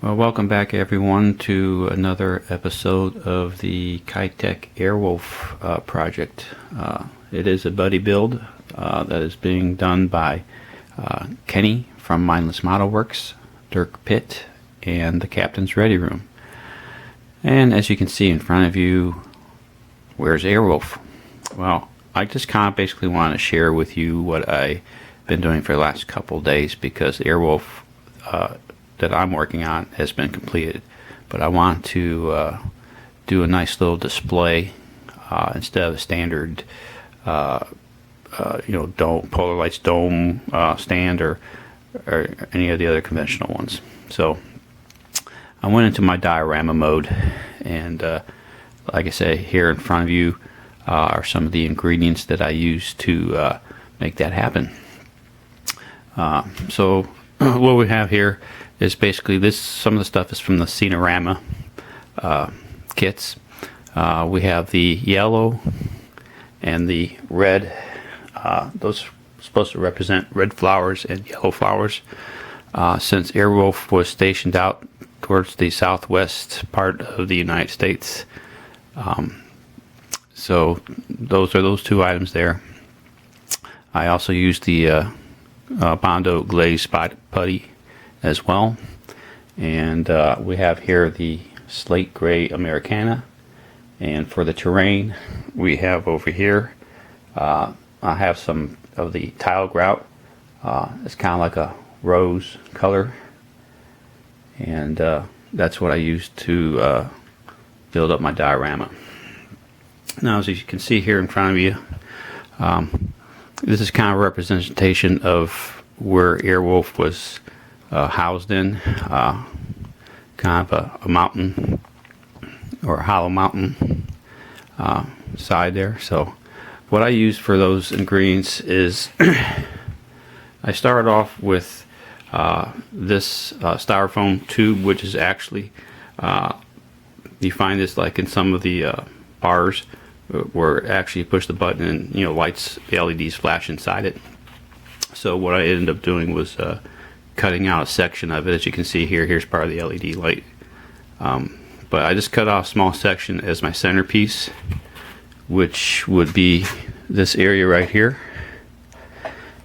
Well, welcome back everyone to another episode of the Kitech Airwolf project. It is a buddy build that is being done by Kenny from MindlessModelWorks, Dirk, Pitt, and the Captain's Ready Room. And as you can see in front of you, where's Airwolf? Well, I just kind of basically want to share with you what I've been doing for the last couple days, because Airwolf that I'm working on has been completed, but I want to do a nice little display instead of a standard dome, Polar Lights dome stand or any of the other conventional ones. So I went into my diorama mode, and like I say, here in front of you are some of the ingredients that I use to make that happen. So what we have here is basically this. Some of the stuff is from the Scene-A-Rama kits. We have the yellow and the red. Those are supposed to represent red flowers and yellow flowers. Since Airwolf was stationed out towards the southwest part of the United States, so those are those two items there. I also used the Bondo glazed spot putty as well, and we have here the slate gray Americana, and for the terrain we have over here I have some of the tile grout. It's kind of like a rose color, and that's what I used to build up my diorama. Now, as you can see here in front of you, this is kind of a representation of where Airwolf was housed in, kind of a mountain or a hollow mountain side there. So what I used for those ingredients is I started off with this styrofoam tube, which is actually, you find this like in some of the bars where actually you push the button and lights, the LEDs flash inside it. So what I ended up doing was cutting out a section of it. As you can see here, here's part of the LED light. But I just cut off a small section as my centerpiece, which would be this area right here.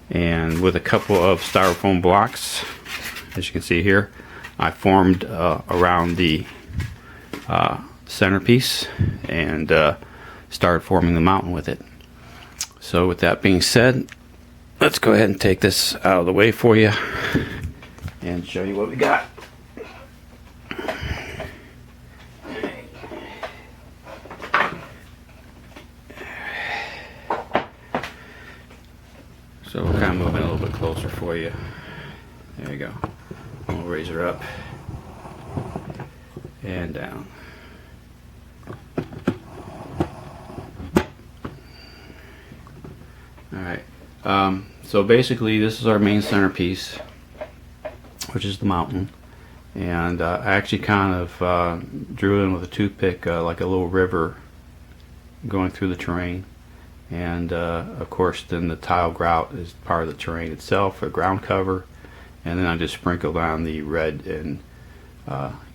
And with a couple of styrofoam blocks, as you can see here, I formed around the centerpiece and started forming the mountain with it. So with that being said, let's go ahead and take this out of the way for you and show you what we got. So we're kind of moving a little bit closer for you. There you go. We'll raise her up and down. Alright, so basically this is our main centerpiece, which is the mountain, and I actually kind of drew in with a toothpick like a little river going through the terrain, and of course then the tile grout is part of the terrain itself, a ground cover, and then I just sprinkled on the red and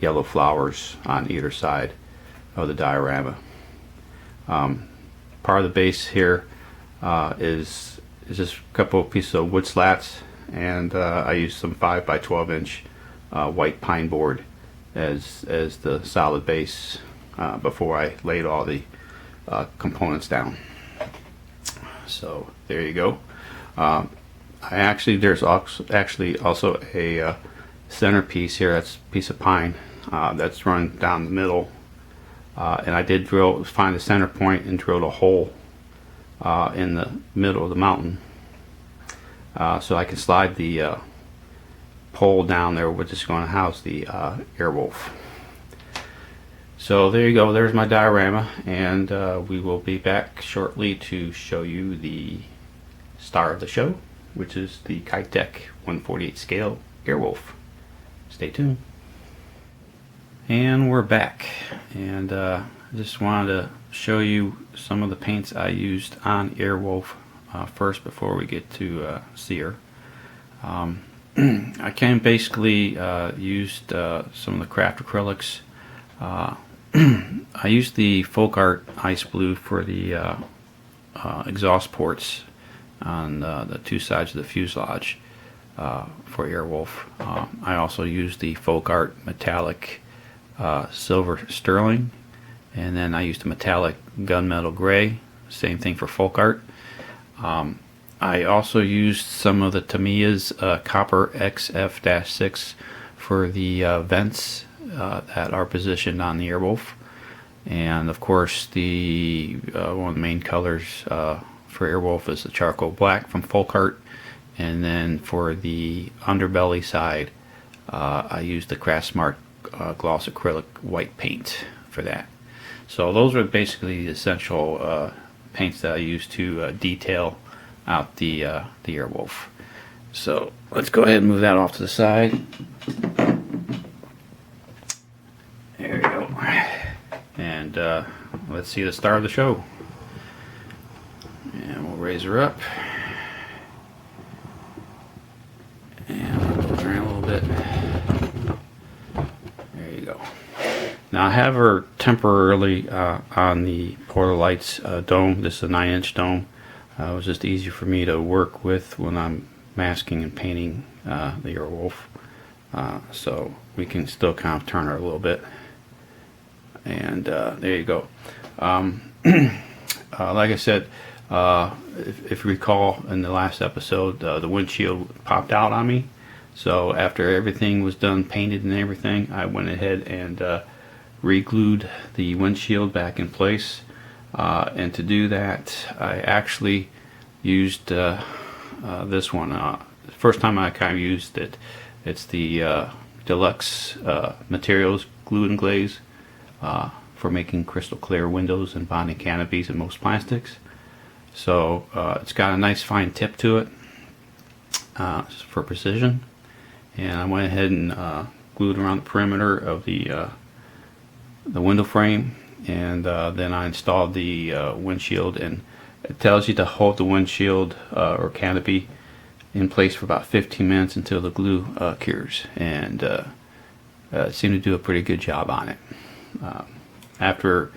yellow flowers on either side of the diorama. Part of the base here is just a couple of pieces of wood slats, and I used some 5 by 12 inch white pine board as the solid base before I laid all the components down. So there you go. There's also a centerpiece here. That's a piece of pine that's run down the middle, and I did find the center point and drilled a hole in the middle of the mountain, so I can slide the pole down there, which is going to house the Airwolf. So there you go, there's my diorama, and we will be back shortly to show you the star of the show, which is the Kitech 1/48 scale Airwolf. Stay tuned. And we're back, and I just wanted to show you some of the paints I used on Airwolf first before we get to see her. I can basically used some of the craft acrylics. I used the Folk Art Ice Blue for the exhaust ports on the two sides of the fuselage for Airwolf. I also used the Folk Art Metallic Silver Sterling, and then I used the Metallic Gunmetal Gray, same thing for Folk Art. I also used some of the Tamiya's Copper XF-6 for the vents that are positioned on the Airwolf. And of course, the one of the main colors for Airwolf is the charcoal black from Folk Art. And then for the underbelly side, I used the Craftsmart gloss acrylic white paint for that. So those are basically the essential paints that I use to detail out the Airwolf. So let's go ahead and move that off to the side. There we go. And let's see the star of the show. And we'll raise her up. And we'll move her around a little bit. There you go. Now I have her temporarily on the Portal Lights dome. This is a 9-inch dome. It was just easier for me to work with when I'm masking and painting the Airwolf. So we can still kind of turn her a little bit. And there you go. Like I said, if you recall in the last episode, the windshield popped out on me. So after everything was done, painted and everything, I went ahead and re-glued the windshield back in place. And to do that, I actually used this one. The first time I kind of used it, it's the Deluxe Materials Glue and Glaze for making crystal clear windows and bonding canopies in most plastics. So it's got a nice fine tip to it for precision. And I went ahead and glued around the perimeter of the window frame, and then I installed the windshield, and it tells you to hold the windshield or canopy in place for about 15 minutes until the glue cures, and it seemed to do a pretty good job on it. After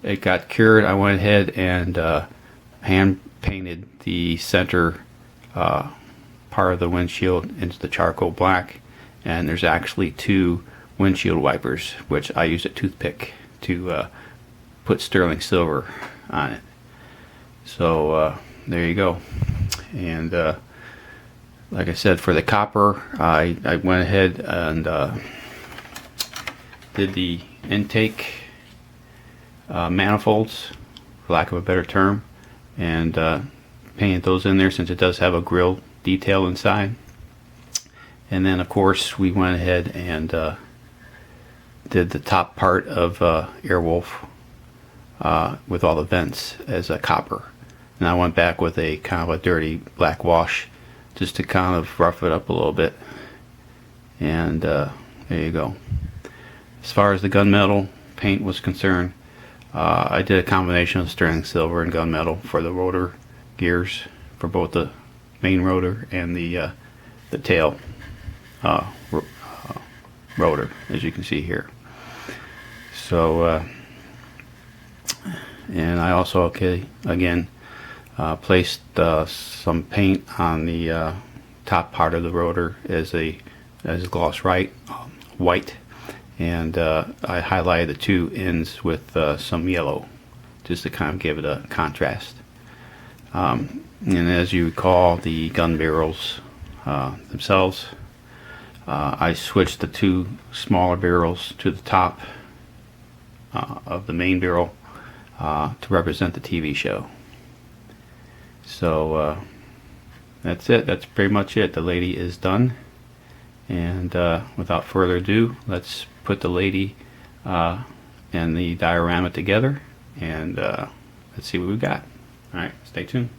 it got cured, I went ahead and hand painted the center part of the windshield into the charcoal black, and there's actually two windshield wipers which I used a toothpick to put sterling silver on it. So there you go. And like I said, for the copper, I went ahead and did the intake manifolds, for lack of a better term, and painted those in there since it does have a grill detail inside. And then of course we went ahead and did the top part of Airwolf with all the vents as a copper. And I went back with a kind of a dirty black wash just to kind of rough it up a little bit. And there you go. As far as the gunmetal paint was concerned, I did a combination of sterling silver and gunmetal for the rotor gears, for both the main rotor and the tail rotor, as you can see here. So and I also again placed some paint on the top part of the rotor as gloss white, and I highlighted the two ends with some yellow just to kind of give it a contrast. And as you recall, the gun barrels themselves, I switched the two smaller barrels to the top of the main barrel to represent the TV show. So that's it. That's pretty much it. The lady is done. And without further ado, let's put the lady and the diorama together, and let's see what we've got. Alright, stay tuned.